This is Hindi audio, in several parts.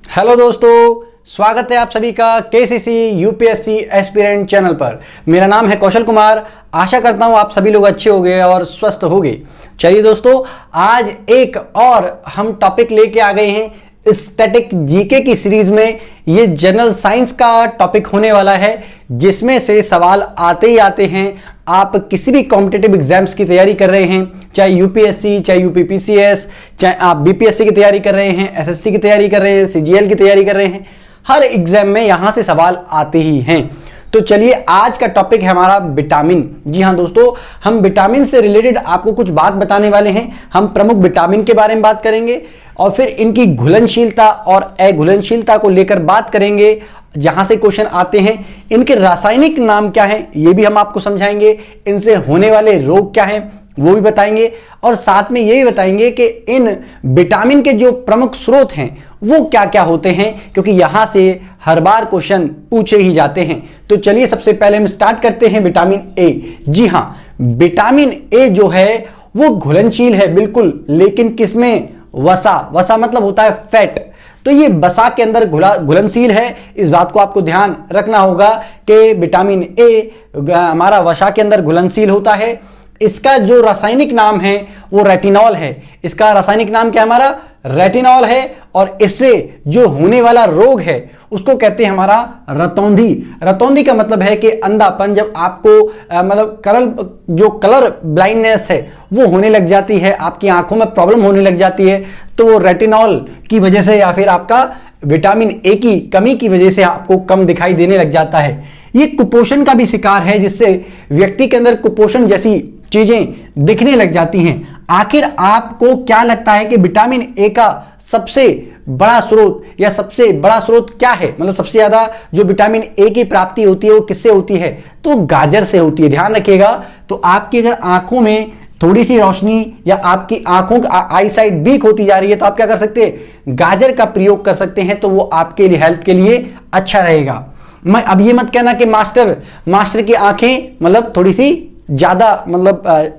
हेलो दोस्तों, स्वागत है आप सभी का केसीसी यूपीएससी एस्पिरेंट चैनल पर। मेरा नाम है कौशल कुमार। आशा करता हूं आप सभी लोग अच्छे होंगे और स्वस्थ होंगे। चलिए दोस्तों, आज एक और हम टॉपिक लेके आ गए हैं स्टैटिक जीके की सीरीज में। ये जनरल साइंस का टॉपिक होने वाला है, जिसमें से सवाल आते ही आते हैं। आप किसी भी कॉम्पिटिटिव एग्जाम्स की तैयारी कर रहे हैं, चाहे यूपीएससी, चाहे यूपीपीसीएस, चाहे आप बीपीएससी की तैयारी कर रहे हैं, एसएससी की तैयारी कर रहे हैं, सीजीएल की तैयारी कर रहे हैं, हर एग्जाम में यहां से सवाल आते ही हैं। तो चलिए, आज का टॉपिक है हमारा विटामिन। जी हां दोस्तों, हम विटामिन से रिलेटेड आपको कुछ बात बताने वाले हैं। हम प्रमुख विटामिन के बारे में बात करेंगे और फिर इनकी घुलनशीलता और अघुलनशीलता को लेकर बात करेंगे, जहां से क्वेश्चन आते हैं। इनके रासायनिक नाम क्या हैं ये भी हम आपको समझाएंगे। इनसे होने वाले रोग क्या हैं वो भी बताएंगे, और साथ में ये भी बताएंगे कि इन विटामिन के जो प्रमुख स्रोत हैं वो क्या क्या होते हैं, क्योंकि यहां से हर बार क्वेश्चन पूछे ही जाते हैं। तो चलिए, सबसे पहले हम स्टार्ट करते हैं विटामिन ए। जी हां, विटामिन ए जो है वो घुलनशील है बिल्कुल, लेकिन किसमें? वसा मतलब होता है फैट। तो ये वसा के अंदर घुलनशील है। इस बात को आपको ध्यान रखना होगा कि विटामिन ए हमारा वसा के अंदर घुलनशील होता है। इसका जो रासायनिक नाम है वो रेटिनॉल है। इसका रासायनिक नाम क्या हमारा? रेटिनॉल है। और इससे जो होने वाला रोग है उसको कहते हैं हमारा रतौंधी। रतौंधी का मतलब है कि अंधापन। जब आपको मतलब कलर ब्लाइंडनेस है वो होने लग जाती है, आपकी आंखों में प्रॉब्लम होने लग जाती है, तो वो रेटिनॉल की वजह से या फिर आपका विटामिन ए की कमी की वजह से आपको कम दिखाई देने लग जाता है। ये कुपोषण का भी शिकार है, जिससे व्यक्ति के अंदर कुपोषण जैसी चीजें दिखने लग जाती हैं। आखिर आपको क्या लगता है कि विटामिन ए का सबसे बड़ा स्रोत या सबसे बड़ा स्रोत क्या है? मतलब सबसे ज्यादा जो विटामिन ए की प्राप्ति होती है वो किससे होती है? तो गाजर से होती है। ध्यान रखिएगा। तो आपकी अगर आंखों में थोड़ी सी रोशनी या आपकी आंखों का आई साइट वीक होती जा रही है, तो आप क्या कर सकते हैं? गाजर का प्रयोग कर सकते हैं। तो वो आपके लिए, हेल्थ के लिए अच्छा रहेगा। मैं अब ये मत कहना कि मास्टर की आंखें मतलब थोड़ी सी ज्यादा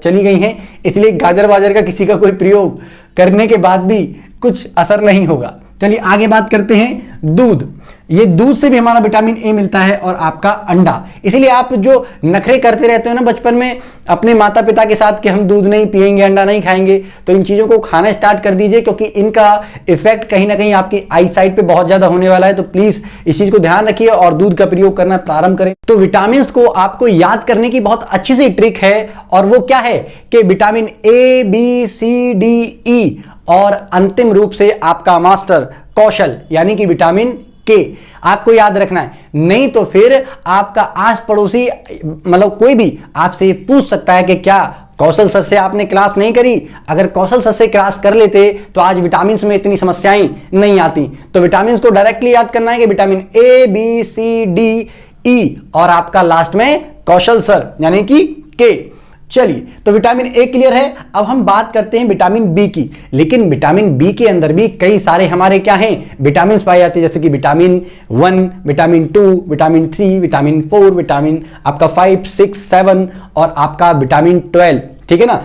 चली गई हैं, इसलिए गाजर वाजर का किसी का कोई प्रयोग करने के बाद भी कुछ असर नहीं होगा। चलिए आगे बात करते हैं दूध। ये दूध से भी हमारा विटामिन ए मिलता है, और आपका अंडा। इसलिए आप जो नखरे करते रहते हो ना बचपन में अपने माता पिता के साथ कि हम दूध नहीं पिएंगे, अंडा नहीं खाएंगे, तो इन चीजों को खाना स्टार्ट कर दीजिए, क्योंकि इनका इफेक्ट कहीं ना कहीं आपकी आई साइट पे बहुत ज्यादा होने वाला है। तो प्लीज इस चीज को ध्यान रखिए और दूध का प्रयोग करना प्रारंभ करें। तो विटामिन को आपको याद करने की बहुत अच्छी सी ट्रिक है, और वो क्या है कि vitamin A, B, C, D, E, और अंतिम रूप से आपका मास्टर कौशल यानी कि विटामिन के आपको याद रखना है। नहीं तो फिर आपका आस पड़ोसी कोई भी आपसे पूछ सकता है कि क्या कौशल सर से आपने क्लास नहीं करी? अगर कौशल सर से क्लास कर लेते तो आज विटामिन में इतनी समस्याएं नहीं आती। तो विटामिन को डायरेक्टली याद करना है कि vitamin A, B, C, D, E, और आपका लास्ट में कौशल सर यानी कि के। चलिए, तो विटामिन ए क्लियर है। अब हम बात करते हैं विटामिन बी की। लेकिन विटामिन बी के अंदर भी कई सारे हमारे क्या हैं? विटामिन पाए जाते हैं, जैसे कि vitamin 1, vitamin 2, vitamin 3, vitamin 4, vitamin आपका 5, 6, 7 और आपका विटामिन 12। ठीक है ना?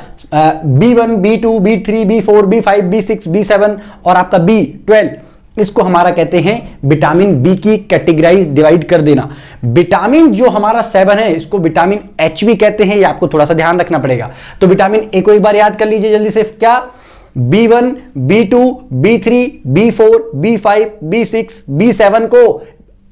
B1, B2, B3, B4, B5, B6, B7 और आपका B12। इसको हमारा कहते हैं विटामिन बी की कैटेगराइज डिवाइड कर देना। विटामिन जो हमारा 7 है इसको विटामिन एच भी कहते हैं, ये आपको थोड़ा सा ध्यान रखना पड़ेगा। तो विटामिन ए को एक बार याद कर लीजिए जल्दी से। क्या? B1, B2, B3, B4, B5, B6, B7 को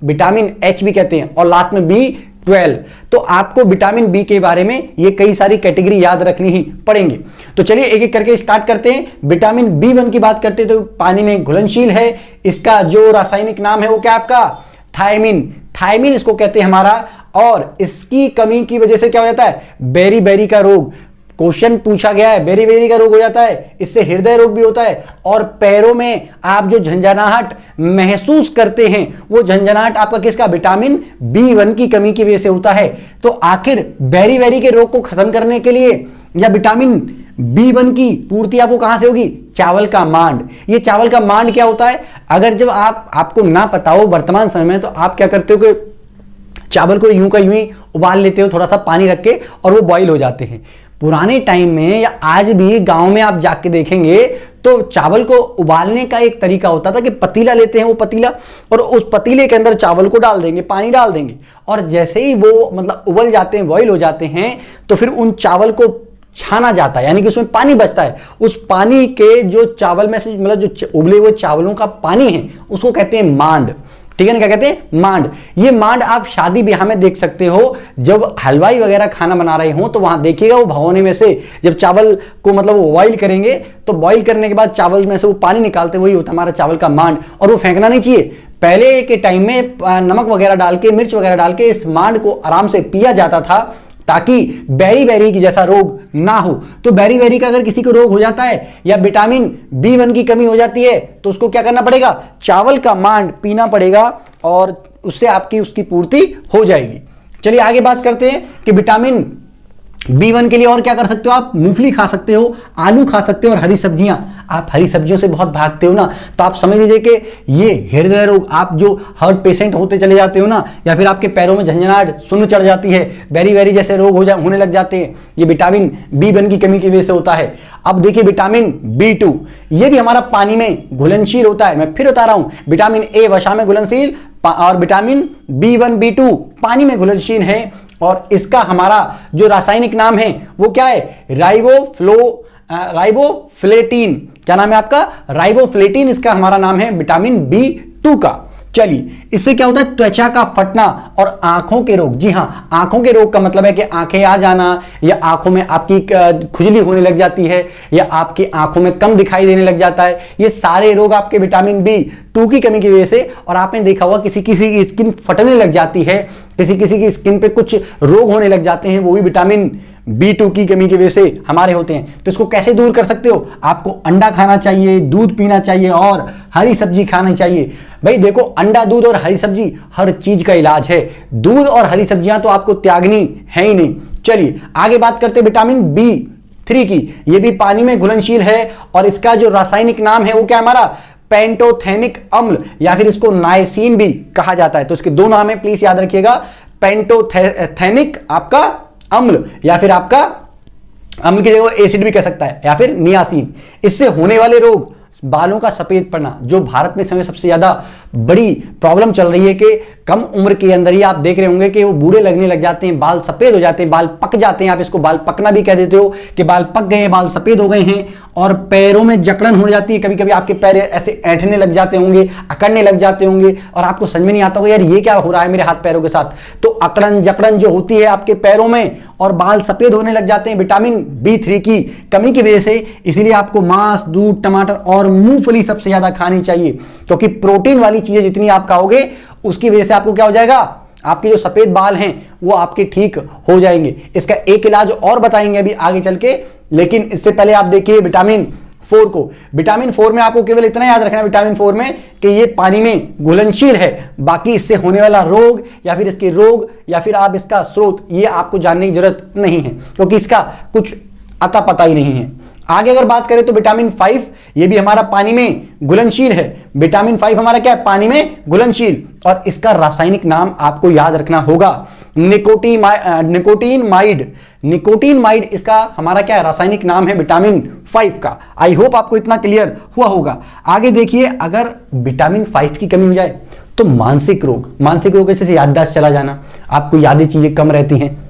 विटामिन एच भी कहते हैं, और लास्ट में B12। तो आपको विटामिन बी के बारे में ये कई सारी कैटेगरी याद रखनी ही पड़ेंगी। तो चलिए एक एक करके स्टार्ट करते हैं। विटामिन B1 की बात करते हैं तो पानी में घुलनशील है। इसका जो रासायनिक नाम है वो क्या आपका? थायमिन। थायमिन इसको कहते हैं हमारा। और इसकी कमी की वजह से क्या हो जाता है? बेरी बेरी का रोग। क्वेश्चन पूछा गया है, बेरी बेरी का रोग हो जाता है। इससे हृदय रोग भी होता है, और पैरों में आप जो झंझनाहट महसूस करते हैं वो झंझनाहट आपका किसका? विटामिन B1 की कमी की वजह से होता है। तो आखिर बेरी बेरी के रोग को खत्म करने के लिए या विटामिन B1 की पूर्ति आपको कहां से होगी? चावल का मांड। ये चावल का मांड क्या होता है? अगर जब आपको ना पता हो वर्तमान समय में, तो आप क्या करते हो कि चावल को यूं का यूं ही उबाल लेते हो, थोड़ा सा पानी रख के, और वो बॉईल हो जाते हैं। पुराने टाइम में या आज भी गांव में आप जाके देखेंगे तो चावल को उबालने का एक तरीका होता था कि पतीला लेते हैं, वो पतीला, और उस पतीले के अंदर चावल को डाल देंगे, पानी डाल देंगे, और जैसे ही वो मतलब उबल जाते हैं, बॉईल हो जाते हैं, तो फिर उन चावल को छाना जाता है, यानी कि उसमें पानी बचता है। उस पानी के जो चावल में से मतलब जो उबले हुए चावलों का पानी है उसको कहते हैं मांड, ठीक है ना, क्या कहते हैं, मांड। ये मांड आप शादी ब्याह में देख सकते हो, जब हलवाई वगैरह खाना बना रहे हो तो वहां देखिएगा वो भगोने में से जब चावल को मतलब वो बॉईल करेंगे, तो बॉईल करने के बाद चावल में से वो पानी निकालते, वही होता है हमारा चावल का मांड। और वो फेंकना नहीं चाहिए। पहले के टाइम में नमक वगैरह डाल के, मिर्च वगैरह डाल के इस मांड को आराम से पिया जाता था, ताकि बेरी बेरी की जैसा रोग ना हो। तो बेरी बेरी का अगर किसी को रोग हो जाता है या विटामिन B1 की कमी हो जाती है, तो उसको क्या करना पड़ेगा, चावल का मांड पीना पड़ेगा, और उससे आपकी उसकी पूर्ति हो जाएगी। चलिए आगे बात करते हैं कि विटामिन B1 के लिए और क्या कर सकते हो आप, मूंगफली खा सकते हो, आलू खा सकते हो, और हरी सब्जियां। आप हरी सब्जियों से बहुत भागते हो ना, तो आप समझ लीजिए कि ये हृदय रोग, आप जो हार्ट पेशेंट होते चले जाते हो ना, या फिर आपके पैरों में झंझनाहट, सुन्न चढ़ जाती है, बेरी बेरी जैसे रोग होने लग जाते हैं, ये विटामिन B1 की कमी की वजह से होता है। अब देखिए विटामिन B2, ये भी हमारा पानी में घुलनशील होता है। मैं फिर बता रहा हूं, विटामिन A वसा में घुलनशील, और विटामिन B1 B2 पानी में घुलनशील है, और इसका हमारा जो रासायनिक नाम है वो क्या है, राइबोफ्लेटिन। क्या नाम है आपका, राइबोफ्लेटिन इसका हमारा नाम है विटामिन B2 का। चलिए, इससे क्या होता है, त्वचा का फटना और आंखों के रोग। जी हां, आंखों के रोग का मतलब है कि आंखें आ जाना, या आंखों में आपकी खुजली होने लग जाती है, या आपकी आंखों में कम दिखाई देने लग जाता है। ये सारे रोग आपके विटामिन B2 की कमी की वजह से। और आपने देखा होगा किसी किसी की स्किन फटने लग जाती है, किसी किसी की स्किन पे कुछ रोग होने लग जाते हैं, वो भी विटामिन B2 की कमी की वजह से हमारे होते हैं। तो इसको कैसे दूर कर सकते हो, आपको अंडा खाना चाहिए, दूध पीना चाहिए, और हरी सब्जी खानी चाहिए। भाई देखो, अंडा, दूध और हरी सब्जी हर चीज का इलाज है। दूध और हरी सब्जियां तो आपको त्यागनी है ही नहीं। चलिए आगे बात करते हैं विटामिन B3 की। ये भी पानी में घुलनशील है, और इसका जो रासायनिक नाम है वो क्या है हमारा, पेंटोथेनिक अम्ल, या फिर इसको नाइसिन भी कहा जाता है। तो इसके दो नाम है, प्लीज याद रखिएगा, पेंटोथेनिक आपका अम्ल, या फिर आपका अम्ल की जगह एसिड भी कह सकता है, या फिर नियासिन। इससे होने वाले रोग, बालों का सफेद पड़ना, जो भारत में इस समय सबसे ज्यादा बड़ी प्रॉब्लम चल रही है कि कम उम्र के अंदर ही आप देख रहे होंगे कि वो बूढ़े लगने लग जाते हैं, बाल सफेद हो जाते हैं, बाल पक जाते हैं। आप इसको बाल पकना भी कह देते हो कि बाल पक गए हैं, बाल सफेद हो गए हैं, और पैरों में जकड़न हो जाती है। कभी कभी आपके पैर ऐसे ऐंठने लग जाते होंगे, अकड़ने लग जाते होंगे, और आपको समझ में नहीं आता होगा यार ये क्या हो रहा है मेरे हाथ पैरों के साथ। तो अकड़न जकड़न जो होती है आपके पैरों में, और बाल सफेद होने लग जाते हैं विटामिन B3 की कमी की वजह से। इसीलिए आपको मांस, दूध, टमाटर और मूंगफली सबसे ज्यादा खानी चाहिए, क्योंकि प्रोटीन वाली चीजें जितनी आप खाओगे उसकी वजह से आपको क्या हो जाएगा, आपके जो सफेद बाल हैं वो आपके ठीक हो जाएंगे। इसका एक इलाज और बताएंगे अभी आगे चल के, लेकिन इससे पहले आप देखिए विटामिन 4 को। विटामिन 4 में आपको केवल इतना याद रखना है विटामिन 4 में कि ये पानी में घुलनशील है। बाकी इससे होने वाला रोग, या फिर इसके रोग, या फिर आप इसका स्रोत, ये आपको जानने की जरूरत नहीं है, क्योंकि इसका कुछ अता पता ही नहीं है। आगे अगर बात करें तो विटामिन 5, ये भी हमारा पानी में घुलनशील है। विटामिन 5 हमारा क्या है, पानी में घुलनशील, और इसका रासायनिक नाम आपको याद रखना होगा, निकोटीनमाइड। निकोटीनमाइड इसका हमारा क्या है, रासायनिक नाम है विटामिन 5 का। आई होप आपको इतना क्लियर हुआ होगा। आगे देखिए, अगर विटामिन 5 की कमी हो जाए तो मानसिक रोग जैसे याददाश्त चला जाना, आपको यादें चीजें कम रहती हैं।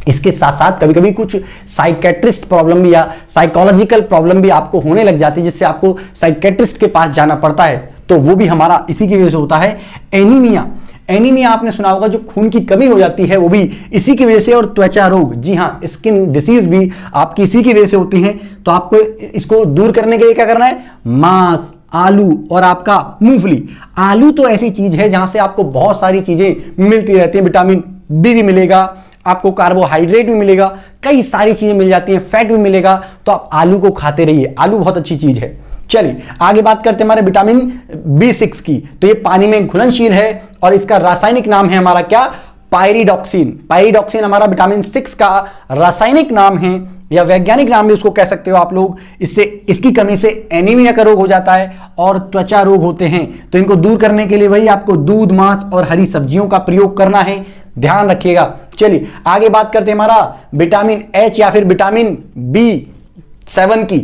इसके साथ साथ कभी कभी कुछ साइकेट्रिस्ट प्रॉब्लम भी या साइकोलॉजिकल प्रॉब्लम भी आपको होने लग जाती है, जिससे आपको साइकेट्रिस्ट के पास जाना पड़ता है। तो वो भी हमारा इसी की वजह से होता है। एनीमिया आपने सुना होगा, जो खून की कमी हो जाती है वो भी इसी की वजह से। और त्वचा रोग, जी हाँ, स्किन डिसीज भी आपकी इसी की वजह से होती हैं। तो आपको इसको दूर करने के लिए क्या करना है, मांस, आलू और आपका मूंगफली। आलू तो ऐसी चीज है जहां से आपको बहुत सारी चीजें मिलती रहती हैं, विटामिन B भी मिलेगा, आपको कार्बोहाइड्रेट भी मिलेगा, कई सारी चीजें मिल जाती हैं, फैट भी मिलेगा। तो आप आलू को खाते रहिए, आलू बहुत अच्छी चीज है। चलिए आगे बात करते हैं हमारे विटामिन B6 की। तो ये पानी में घुलनशील है, और इसका रासायनिक नाम है हमारा क्या, पायरिडॉक्सिन। पायरिडॉक्सिन हमारा विटामिन 6 का रासायनिक नाम है, या वैज्ञानिक नाम भी उसको कह सकते हो आप लोग। इससे, इसकी कमी से एनीमिया का रोग हो जाता है, और त्वचा रोग होते हैं। तो इनको दूर करने के लिए वही आपको दूध, मांस और हरी सब्जियों का प्रयोग करना है, ध्यान रखिएगा। चलिए आगे बात करते हैं हमारा विटामिन H या फिर विटामिन B7 की।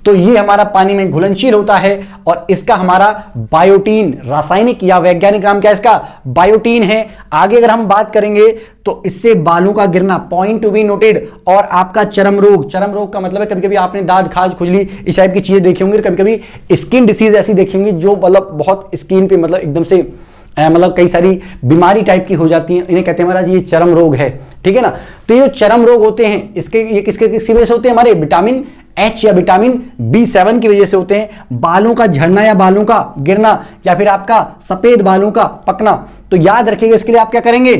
तो ये हमारा पानी में घुलनशील होता है और इसका हमारा बायोटीन, रासायनिक या वैज्ञानिक नाम क्या है इसका, बायोटीन है। आगे अगर हम बात करेंगे तो इससे बालों का गिरना, पॉइंट टू बी नोटेड। और आपका चर्म रोग, चर्म रोग का मतलब है कभी कभी आपने दाद, खाज, खुजली इस टाइप की चीजें देखी होंगी, कभी कभी स्किन डिसीज ऐसी देखी होंगी जो मतलब बहुत स्किन पे मतलब एकदम से मतलब कई सारी बीमारी टाइप की हो जाती हैं, इन्हें कहते हैं महाराज ये चर्म रोग है, ठीक है ना। तो ये चर्म रोग होते हैं, ये किसकी वजह से होते हैं, हमारे विटामिन एच या विटामिन B7 की वजह से होते हैं। बालों का झड़ना या बालों का गिरना या फिर आपका सफेद बालों का पकना, तो याद रखिएगा इसके लिए आप क्या करेंगे,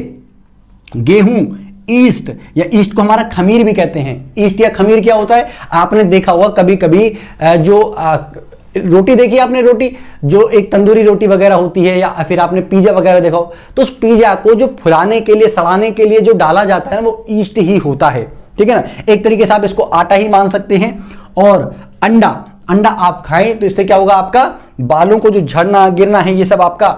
गेहूं, ईस्ट या ईस्ट को हमारा खमीर भी कहते हैं। ईस्ट या खमीर क्या होता है, आपने देखा होगा कभी कभी जो रोटी देखी आपने, रोटी जो एक तंदूरी रोटी वगैरह होती है या फिर आपने पिज्जा वगैरह देखा हो, तो उस पिज्जा को जो फुलाने के लिए, सड़ाने के लिए जो डाला जाता है ना, वो ईस्ट ही होता है, ठीक है ना। एक तरीके से आप इसको आटा ही मान सकते हैं। और अंडा, अंडा आप खाएं तो इससे क्या होगा, आपका बालों को जो झड़ना गिरना है ये सब आपका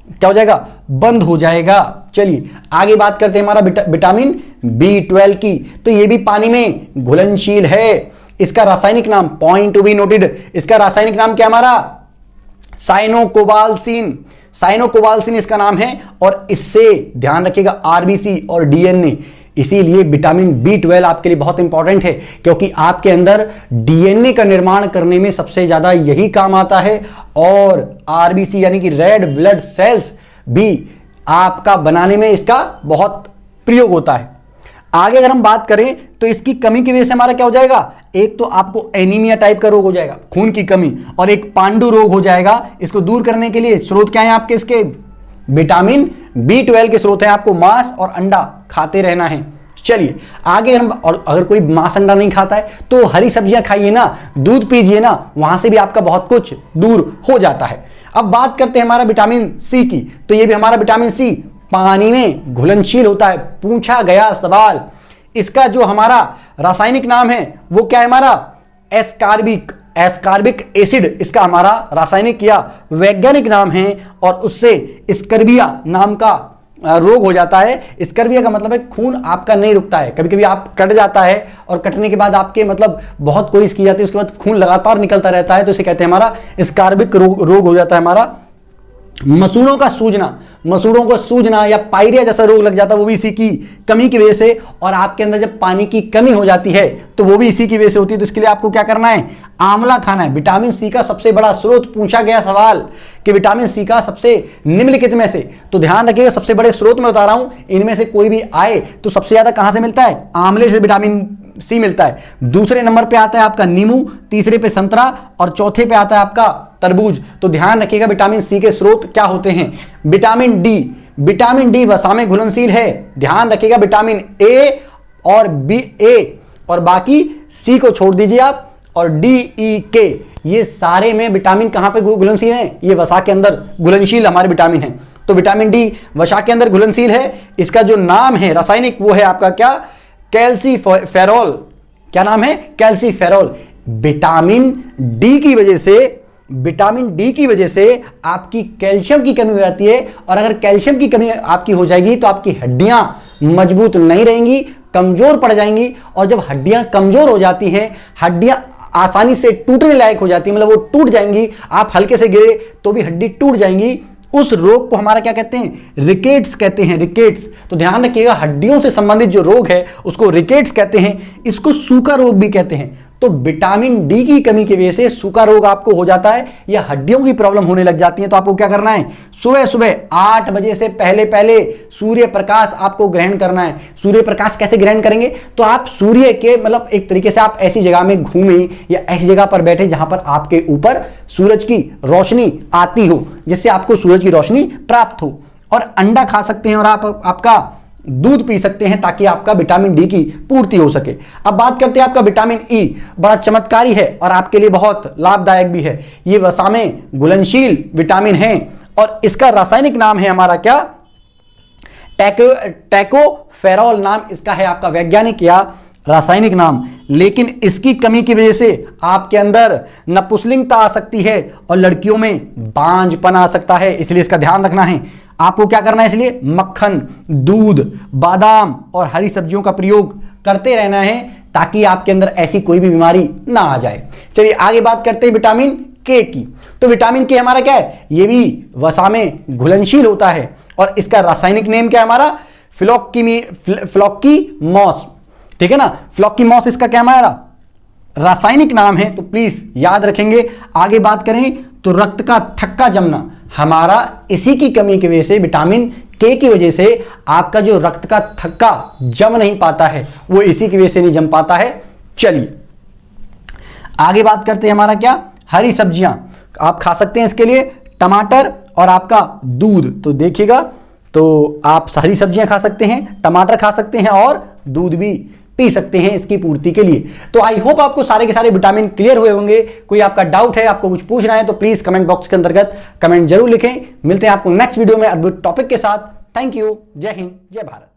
क्या हो जाएगा, बंद हो जाएगा। चलिए आगे बात करते हैं हमारा विटामिन B12 की। तो ये भी पानी में घुलनशील है। इसका रासायनिक नाम, पॉइंट टू बी नोटेड, इसका रासायनिक नाम क्या हमारा, साइनोकोबालसिन। साइनोकोबालसिन इसका नाम है और इससे ध्यान रखिएगा आरबीसी और डीएनए। इसीलिए विटामिन B12 आपके लिए बहुत इंपॉर्टेंट है, क्योंकि आपके अंदर डीएनए का निर्माण करने में सबसे ज्यादा यही काम आता है। और आरबीसी यानी कि रेड ब्लड सेल्स भी आपका बनाने में इसका बहुत प्रयोग होता है। आगे अगर हम बात करें तो इसकी कमी की वजह से हमारा क्या हो जाएगा, एक तो आपको एनीमिया टाइप का रोग हो जाएगा, खून की कमी, और एक पांडु रोग हो जाएगा। इसको दूर करने के लिए स्रोत क्या है आपके, इसके विटामिन B12 के स्रोत है, आपको मांस और अंडा खाते रहना है। चलिए आगे हम, और अगर कोई मांस अंडा नहीं खाता है तो हरी सब्जियां खाइए ना, दूध पीजिए ना, वहां से भी आपका बहुत कुछ दूर हो जाता है। अब बात करते हैं हमारा विटामिन सी की। तो ये भी हमारा विटामिन सी पानी में घुलनशील होता है। पूछा गया सवाल, इसका जो हमारा रासायनिक नाम है वो क्या है हमारा, एस्कार्बिक, एस्कार्बिक एसिड इसका हमारा रासायनिक या वैज्ञानिक नाम है। और उससे स्कर्बिया नाम का रोग हो जाता है। स्कर्बिया का मतलब है खून आपका नहीं रुकता है, कभी कभी आप कट जाता है और कटने के बाद आपके मतलब बहुत कोशिश की जाती है, उसके बाद खून लगातार निकलता रहता है, तो इसे कहते हैं हमारा स्कार्बिक रोग हो जाता है हमारा। मसूड़ों का सूजना, मसूड़ों को सूजना या पायरिया जैसा रोग लग जाता है, वो भी इसी की कमी की वजह से। और आपके अंदर जब पानी की कमी हो जाती है तो वो भी इसी की वजह से होती है। तो इसके लिए आपको क्या करना है, आंवला खाना है। विटामिन सी का सबसे बड़ा स्रोत, पूछा गया सवाल कि विटामिन सी का सबसे निम्नलिखित में से, तो ध्यान रखिएगा सबसे बड़े स्रोत में बता रहा हूं, इनमें से कोई भी आए तो सबसे ज्यादा कहां से मिलता है, आंवले से विटामिन सी मिलता है। दूसरे नंबर पे आता है आपका नींबू, तीसरे पे संतरा और चौथे पे आता है आपका तरबूज। तो ध्यान रखिएगा विटामिन सी के स्रोत क्या होते हैं। विटामिन डी, विटामिन डी वसा में घुलनशील है। ध्यान रखिएगा विटामिन ए और बी, ए और बाकी सी को छोड़ दीजिए आप, और डी, ई, के, ये सारे में विटामिन कहां पे घुलनशील हैं, ये वसा के अंदर घुलनशील हमारे विटामिन है। तो विटामिन डी वसा के अंदर घुलनशील है। इसका जो नाम है रासायनिक वो है आपका क्या, कैल्सीफेरॉल। क्या नाम है, कैल्सीफेरॉल। विटामिन डी की वजह से, विटामिन डी की वजह से आपकी कैल्शियम की कमी हो जाती है, और अगर कैल्शियम की कमी आपकी हो जाएगी तो आपकी हड्डियां मजबूत नहीं रहेंगी, कमजोर पड़ जाएंगी। और जब हड्डियां कमजोर हो जाती हैं, हड्डियां आसानी से टूटने लायक हो जाती है, मतलब वो टूट जाएंगी, आप हल्के से गिरे तो भी हड्डी टूट जाएंगी। उस रोग को हमारा क्या कहते हैं, रिकेट्स कहते हैं, रिकेट्स। तो ध्यान रखिएगा हड्डियों से संबंधित जो रोग है उसको रिकेट्स कहते हैं। इसको सूखा रोग भी कहते हैं। तो विटामिन डी की कमी की वजह से सूखा रोग आपको हो जाता है या हड्डियों की प्रॉब्लम होने लग जाती है। तो आपको क्या करना है, सुबह सुबह 8 बजे से पहले पहले सूर्य प्रकाश आपको ग्रहण करना है। सूर्य प्रकाश कैसे ग्रहण करेंगे, तो आप सूर्य के मतलब एक तरीके से आप ऐसी जगह में घूमें या ऐसी जगह पर बैठे जहां पर आपके ऊपर सूरज की रोशनी आती हो, जिससे आपको सूरज की रोशनी प्राप्त हो। और अंडा खा सकते हैं और आपका दूध पी सकते हैं ताकि आपका विटामिन डी की पूर्ति हो सके। अब बात करते हैं आपका विटामिन ई, बड़ा चमत्कारी है और आपके लिए बहुत लाभदायक भी है। ये वसा में घुलनशील विटामिन है और इसका रासायनिक नाम है हमारा क्या, टैकोफेरॉल नाम इसका है आपका वैज्ञानिक या रासायनिक नाम। लेकिन इसकी कमी की वजह से आपके अंदर नपुंसकलिंगता आ सकती है और लड़कियों में बांझपन आ सकता है, इसलिए इसका ध्यान रखना है। आपको क्या करना है, इसलिए मक्खन, दूध, बादाम और हरी सब्जियों का प्रयोग करते रहना है, ताकि आपके अंदर ऐसी कोई भी बीमारी ना आ जाए। चलिए आगे बात करते हैं विटामिन के की। तो विटामिन के हमारा क्या है, ये भी वसा में घुलनशील होता है और इसका रासायनिक नेम क्या है हमारा, फ्लोक्कीमॉस, ठीक है ना, फ्लोक्कीमॉस इसका क्या हमारा रासायनिक नाम है, तो प्लीज याद रखेंगे। आगे बात करें तो रक्त का थक्का जमना हमारा इसी की कमी की वजह से, विटामिन के की वजह से आपका जो रक्त का थक्का जम नहीं पाता है वो इसी की वजह से नहीं जम पाता है। चलिए आगे बात करते हैं हमारा क्या, हरी सब्जियां आप खा सकते हैं इसके लिए, टमाटर और आपका दूध। तो देखिएगा, तो आप हरी सब्जियां खा सकते हैं, टमाटर खा सकते हैं और दूध भी पी सकते हैं इसकी पूर्ति के लिए। तो आई होप आपको सारे के सारे विटामिन क्लियर हुए होंगे। कोई आपका डाउट है, आपको कुछ पूछना है तो प्लीज कमेंट बॉक्स के अंतर्गत कमेंट जरूर लिखें। मिलते हैं आपको नेक्स्ट वीडियो में अद्भुत टॉपिक के साथ। Thank you. जय हिंद, जय भारत।